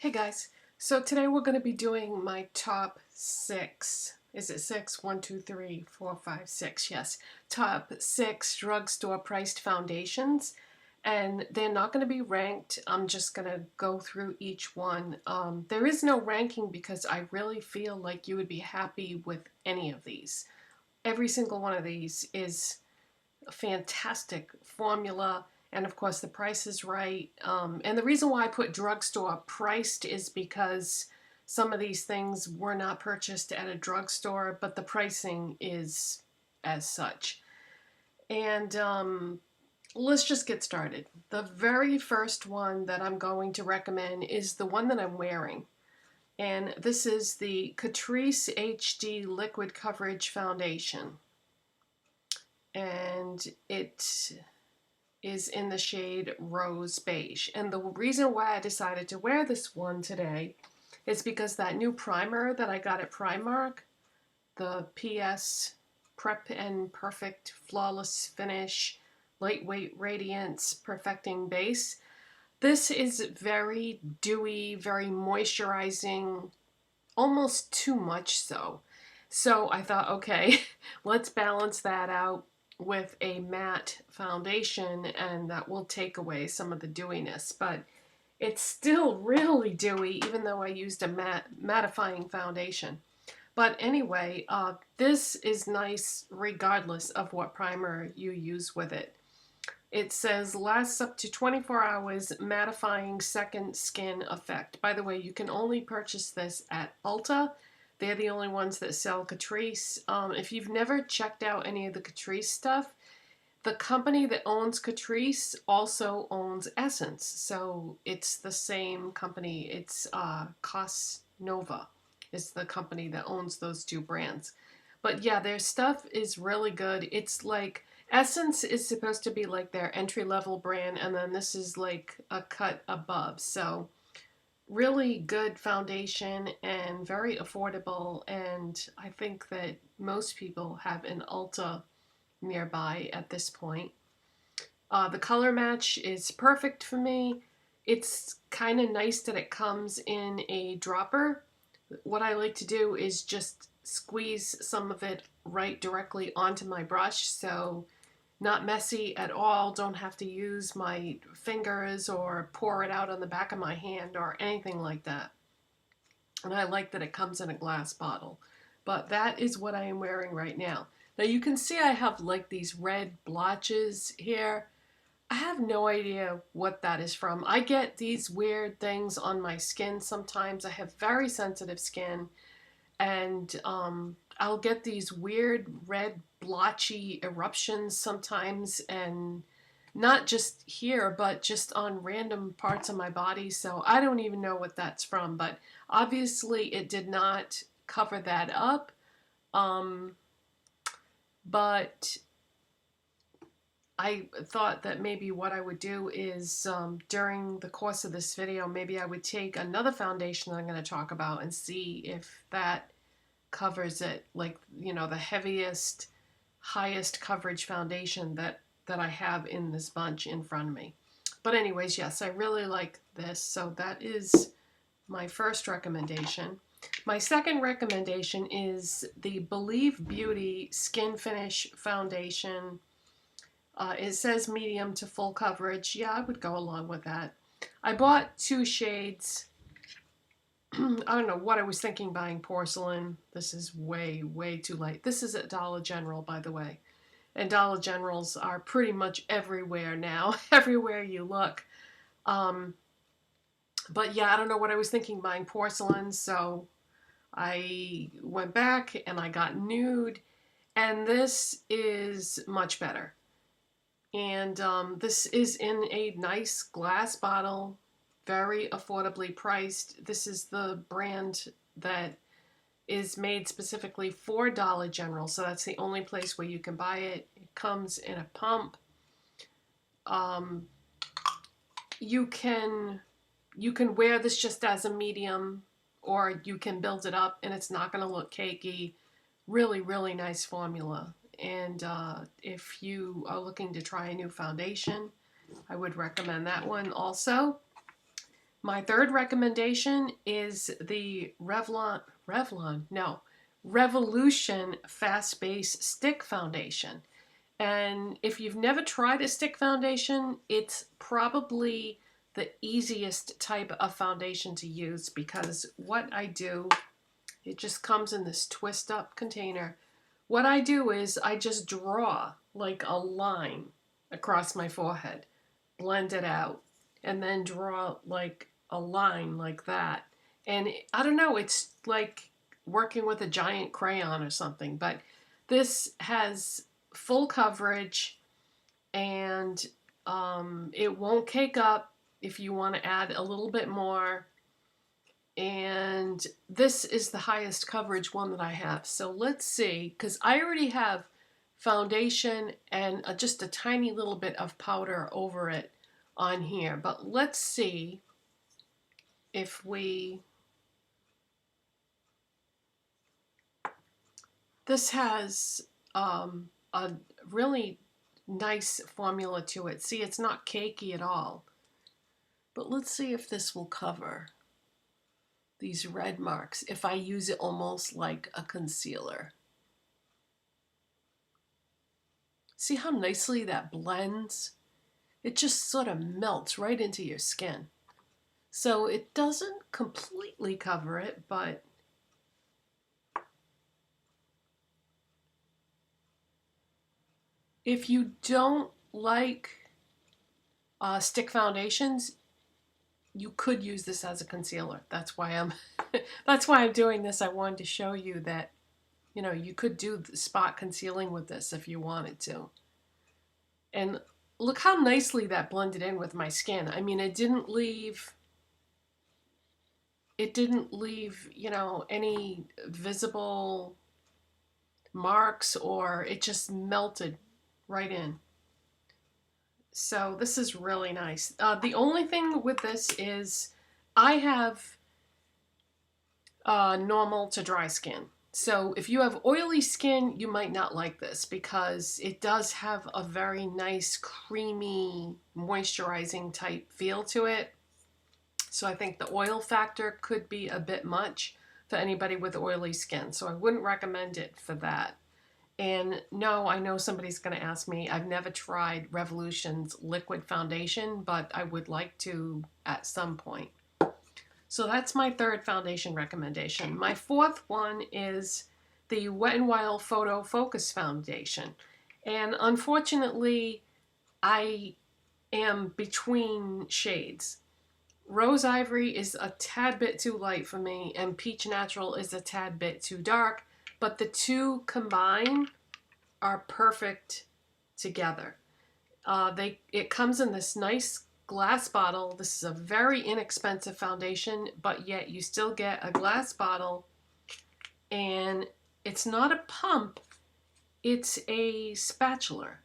Hey guys, so today we're going to be doing my top six. Is it six? 1, 2, 3, 4, 5, 6. Yes. Top six drugstore priced foundations. And they're not going to be ranked. I'm just going to go through each one. There is no ranking because I really feel like you would be happy with any of these. Every single one of these is a fantastic formula, and of course the price is right. And the reason why I put drugstore priced is because some of these things were not purchased at a drugstore, but the pricing is as such. And let's just get started. The very first one that I'm going to recommend is the one that I'm wearing. And this is the Catrice HD Liquid Coverage Foundation. And it is in the shade Rose Beige. And the reason why I decided to wear this one today is because that new primer that I got at Primark, the PS Prep and Perfect Flawless Finish Lightweight Radiance Perfecting Base, this is very dewy, very moisturizing, almost too much so. So I thought, okay, let's balance that out with a matte foundation, and that will take away some of the dewiness, but it's still really dewy even though I used a mattifying foundation. But anyway, this is nice regardless of what primer you use with it. It says lasts up to 24 hours, mattifying second skin effect. By the way, you can only purchase this at Ulta. They're the only ones that sell Catrice. If you've never checked out any of the Catrice stuff, the company that owns Catrice also owns Essence. So it's the same company. It's Cosnova is the company that owns those two brands. But yeah, their stuff is really good. It's like Essence is supposed to be like their entry-level brand, and then this is like a cut above. So really good foundation and very affordable, and I think that most people have an Ulta nearby at this point. The color match is perfect for me. It's kind of nice that it comes in a dropper. What I like to do is just squeeze some of it right directly onto my brush, so not messy at all. Don't have to use my fingers or pour it out on the back of my hand or anything like that. And I like that it comes in a glass bottle. But that is what I am wearing right now. Now you can see I have like these red blotches here. I have no idea what that is from. I get these weird things on my skin sometimes. I have very sensitive skin, and I'll get these weird red blotchy eruptions sometimes, and not just here but just on random parts of my body, so I don't even know what that's from, but obviously it did not cover that up. But I thought that maybe what I would do is during the course of this video, maybe I would take another foundation that I'm going to talk about and see if that covers it, like, you know, the heaviest, highest coverage foundation that I have in this bunch in front of me. But anyways, yes, I really like this, so that is my first recommendation. My second recommendation is the Believe Beauty Skin Finish Foundation. It says medium to full coverage. Yeah, I would go along with that. I bought two shades. I don't know what I was thinking buying porcelain. This is way, way too light. This is at Dollar General, by the way. And Dollar Generals are pretty much everywhere now, everywhere you look. But yeah, I don't know what I was thinking buying porcelain, so I went back and I got nude, and this is much better. And this is in a nice glass bottle, very affordably priced. This is the brand that is made specifically for Dollar General, so that's the only place where you can buy it. It comes in a pump. You can wear this just as a medium, or you can build it up and it's not going to look cakey. Really, really nice formula. And if you are looking to try a new foundation, I would recommend that one also. My third recommendation is the Revolution Fast Base Stick Foundation. And if you've never tried a stick foundation, it's probably the easiest type of foundation to use, because what I do, it just comes in this twist up container. What I do is I just draw like a line across my forehead, blend it out, and then draw like a line like that. And I don't know, it's like working with a giant crayon or something, but this has full coverage, and it won't cake up if you want to add a little bit more. And this is the highest coverage one that I have. So let's see, because I already have foundation and just a tiny little bit of powder over it on here. But let's see if this has a really nice formula to it. See, it's not cakey at all. But let's see if this will cover these red marks if I use it almost like a concealer. See how nicely that blends? It just sort of melts right into your skin. So it doesn't completely cover it, but if you don't like stick foundations, you could use this as a concealer. That's why I'm doing this. I wanted to show you that, you know, you could do spot concealing with this if you wanted to. And look how nicely that blended in with my skin. I mean, it didn't leave, you know, any visible marks, or it just melted right in. So this is really nice. The only thing with this is I have normal to dry skin. So if you have oily skin, you might not like this, because it does have a very nice creamy moisturizing type feel to it. So I think the oil factor could be a bit much for anybody with oily skin. So I wouldn't recommend it for that. And no, I know somebody's going to ask me, I've never tried Revolution's liquid foundation, but I would like to at some point. So that's my third foundation recommendation. My fourth one is the Wet n Wild Photo Focus Foundation. And unfortunately, I am between shades. Rose Ivory is a tad bit too light for me, and Peach Natural is a tad bit too dark. But the two combined are perfect together. It comes in this nice glass bottle. This is a very inexpensive foundation, but yet you still get a glass bottle, and it's not a pump, it's a spatula.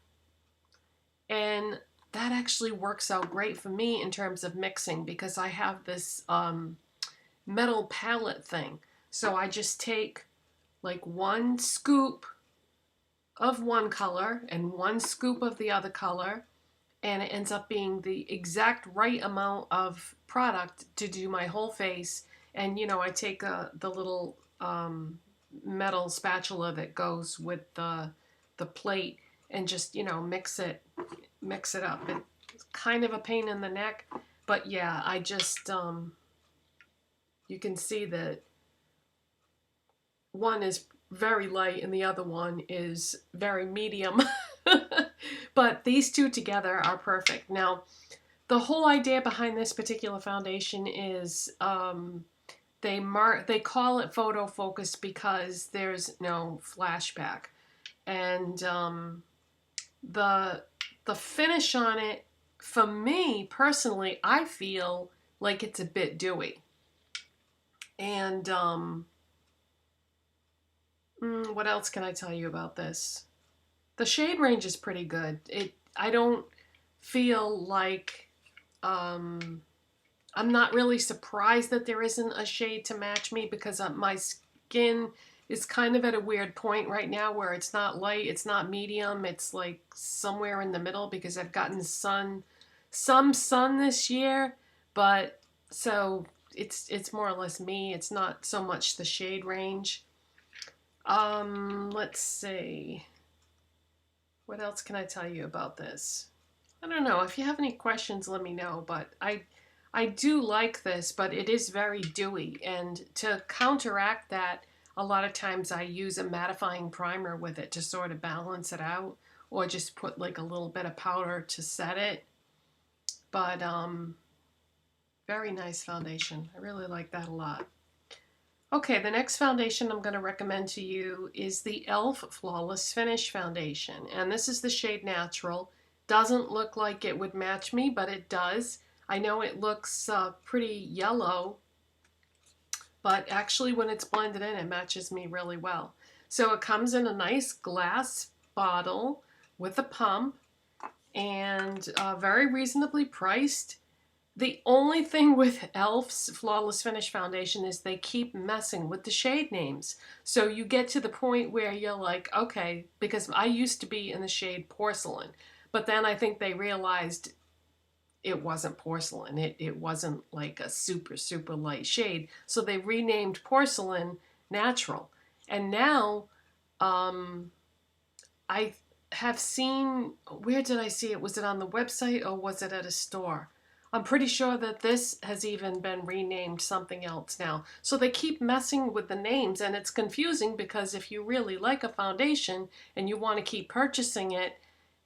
And that actually works out great for me in terms of mixing, because I have this metal palette thing. So I just take like one scoop of one color and one scoop of the other color, and it ends up being the exact right amount of product to do my whole face. And you know, I take the little metal spatula that goes with the plate and just, you know, mix it up. It's kind of a pain in the neck, but yeah, I just you can see that one is very light and the other one is very medium. But these two together are perfect. Now, the whole idea behind this particular foundation is they call it photo focus because there's no flashback. And the finish on it, for me personally, I feel like it's a bit dewy. And what else can I tell you about this? The shade range is pretty good. I don't feel like I'm not really surprised that there isn't a shade to match me, because my skin is kind of at a weird point right now where it's not light, it's not medium, it's like somewhere in the middle, because I've gotten some sun this year, but So it's more or less me. It's not so much the shade range. Let's see. What else can I tell you about this? I don't know. If you have any questions, let me know. But I do like this, but it is very dewy. And to counteract that, a lot of times I use a mattifying primer with it to sort of balance it out, or just put like a little bit of powder to set it. But very nice foundation. I really like that a lot. Okay, the next foundation I'm going to recommend to you is the e.l.f. Flawless Finish Foundation. And this is the shade Natural. Doesn't look like it would match me, but it does. I know it looks pretty yellow, but actually when it's blended in, it matches me really well. So it comes in a nice glass bottle with a pump and very reasonably priced. The only thing with e.l.f.'s Flawless Finish Foundation is they keep messing with the shade names. So you get to the point where you're like, okay, because I used to be in the shade Porcelain, but then I think they realized it wasn't porcelain. It wasn't like a super, super light shade. So they renamed Porcelain Natural. And now I have seen, where did I see it? Was it on the website or was it at a store? I'm pretty sure that this has even been renamed something else now. So they keep messing with the names, and it's confusing because if you really like a foundation and you want to keep purchasing it,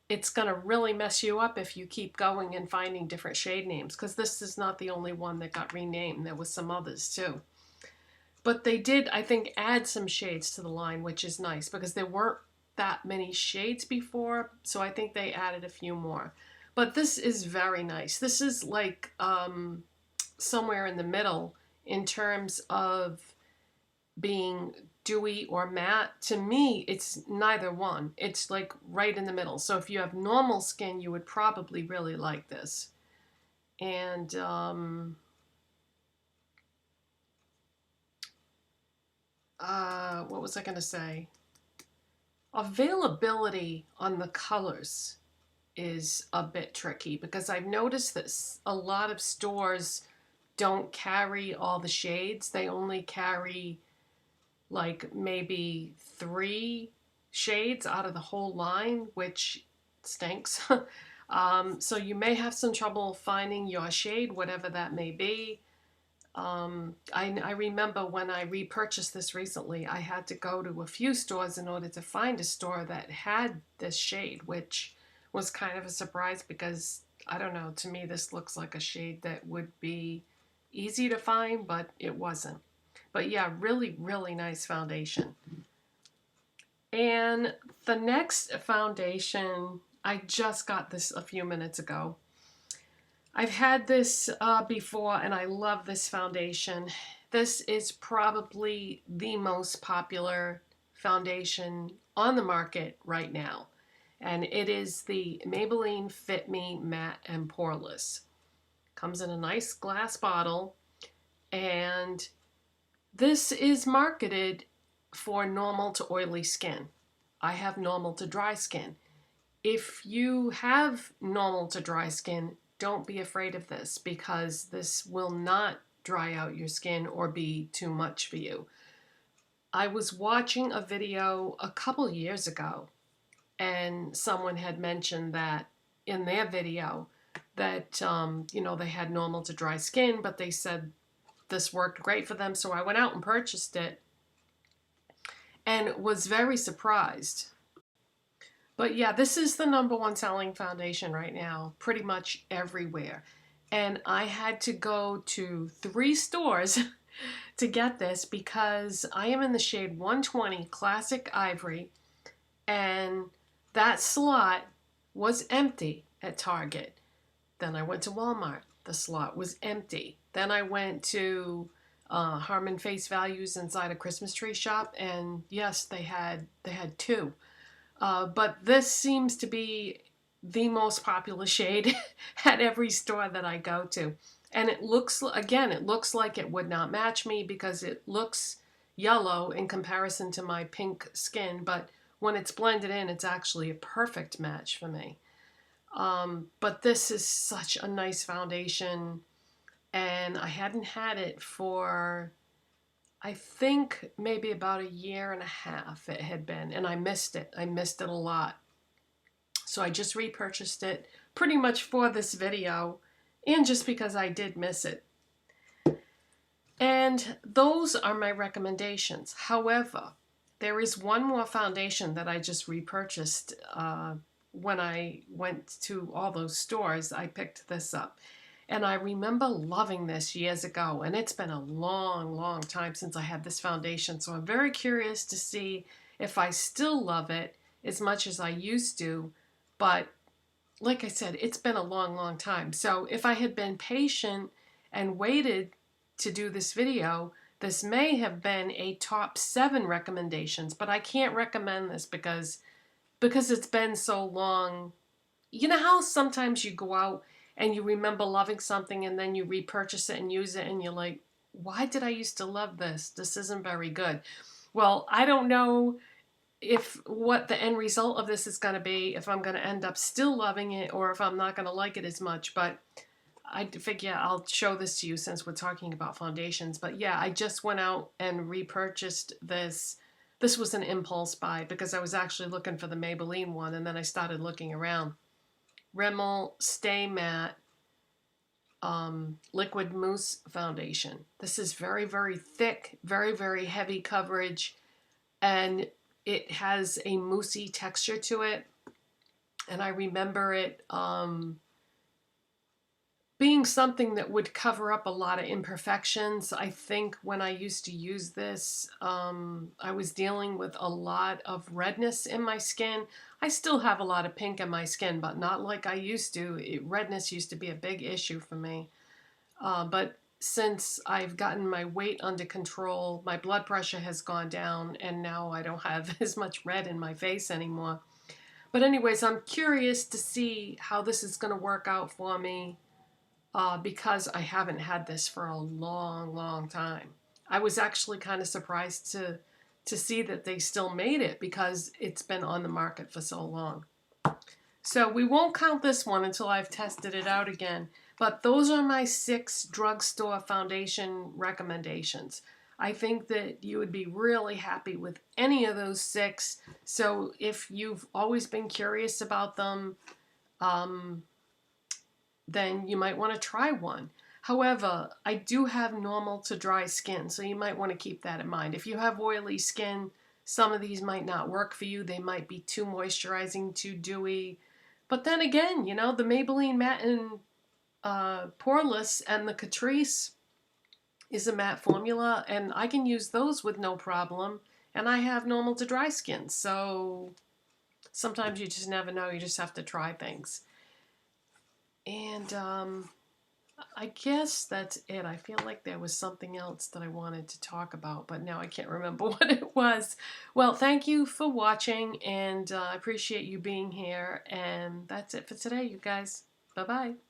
it's going to really mess you up if you keep going and finding different shade names, because this is not the only one that got renamed. There was some others too. But they did, I think, add some shades to the line, which is nice because there weren't that many shades before, so I think they added a few more. But this is very nice. This is like somewhere in the middle in terms of being dewy or matte. To me, it's neither one. It's like right in the middle. So if you have normal skin, you would probably really like this. And what was I going to say? Availability on the colors is a bit tricky because I've noticed that a lot of stores don't carry all the shades. They only carry like maybe 3 shades out of the whole line, which stinks. So you may have some trouble finding your shade, whatever that may be. I remember when I repurchased this recently, I had to go to a few stores in order to find a store that had this shade, which was kind of a surprise because, I don't know, to me this looks like a shade that would be easy to find, but it wasn't. But yeah, really, really nice foundation. And the next foundation, I just got this a few minutes ago. I've had this before and I love this foundation. This is probably the most popular foundation on the market right now. And it is the Maybelline Fit Me Matte and Poreless. Comes in a nice glass bottle, and this is marketed for normal to oily skin. I have normal to dry skin. If you have normal to dry skin, don't be afraid of this because this will not dry out your skin or be too much for you. I was watching a video a couple years ago and someone had mentioned that in their video that, you know, they had normal to dry skin, but they said this worked great for them. So I went out and purchased it and was very surprised. But yeah, this is the #1 selling foundation right now, pretty much everywhere. And I had to go to 3 stores to get this because I am in the shade 120 Classic Ivory, and that slot was empty at Target. Then I went to Walmart. The slot was empty. Then I went to Harmon Face Values inside a Christmas tree shop, and yes, they had 2. But this seems to be the most popular shade at every store that I go to. And it looks, again, it looks like it would not match me because it looks yellow in comparison to my pink skin. But when it's blended in, it's actually a perfect match for me. But this is such a nice foundation. and I hadn't had it for, I think, maybe about 1.5 years it had been, and I missed it. I missed it a lot. So I just repurchased it pretty much for this video, and just because I did miss it. And those are my recommendations. However, there is one more foundation that I just repurchased when I went to all those stores. I picked this up. And I remember loving this years ago. And it's been a long, long time since I had this foundation. So I'm very curious to see if I still love it as much as I used to. But like I said, it's been a long, long time. So if I had been patient and waited to do this video, this may have been a top 7 recommendations, but I can't recommend this because it's been so long. You know how sometimes you go out and you remember loving something and then you repurchase it and use it and you're like, why did I used to love this? This isn't very good. Well, I don't know what the end result of this is going to be, if I'm going to end up still loving it or if I'm not going to like it as much, but I figure I'll show this to you since we're talking about foundations. But yeah, I just went out and repurchased this. This was an impulse buy because I was actually looking for the Maybelline one, and then I started looking around. Rimmel Stay Matte Liquid Mousse Foundation. This is very, very thick, very, very heavy coverage, and it has a moussey texture to it. And I remember it being something that would cover up a lot of imperfections. I think when I used to use this, I was dealing with a lot of redness in my skin. I still have a lot of pink in my skin, but not like I used to. Redness used to be a big issue for me. But since I've gotten my weight under control, my blood pressure has gone down, and now I don't have as much red in my face anymore. But anyways, I'm curious to see how this is going to work out for me. Because I haven't had this for a long, long time. I was actually kind of surprised to see that they still made it because it's been on the market for so long. So we won't count this one until I've tested it out again. But those are my 6 drugstore foundation recommendations. I think that you would be really happy with any of those 6. So if you've always been curious about them, then you might want to try one. However, I do have normal to dry skin, so you might want to keep that in mind. If you have oily skin, some of these might not work for you. They might be too moisturizing, too dewy. But then again, you know, the Maybelline Matte and Poreless and the Catrice is a matte formula, and I can use those with no problem. And I have normal to dry skin, so sometimes you just never know. You just have to try things. And I guess that's it. I feel like there was something else that I wanted to talk about, but now I can't remember what it was. Well, thank you for watching, and I appreciate you being here. And that's it for today, you guys. Bye-bye.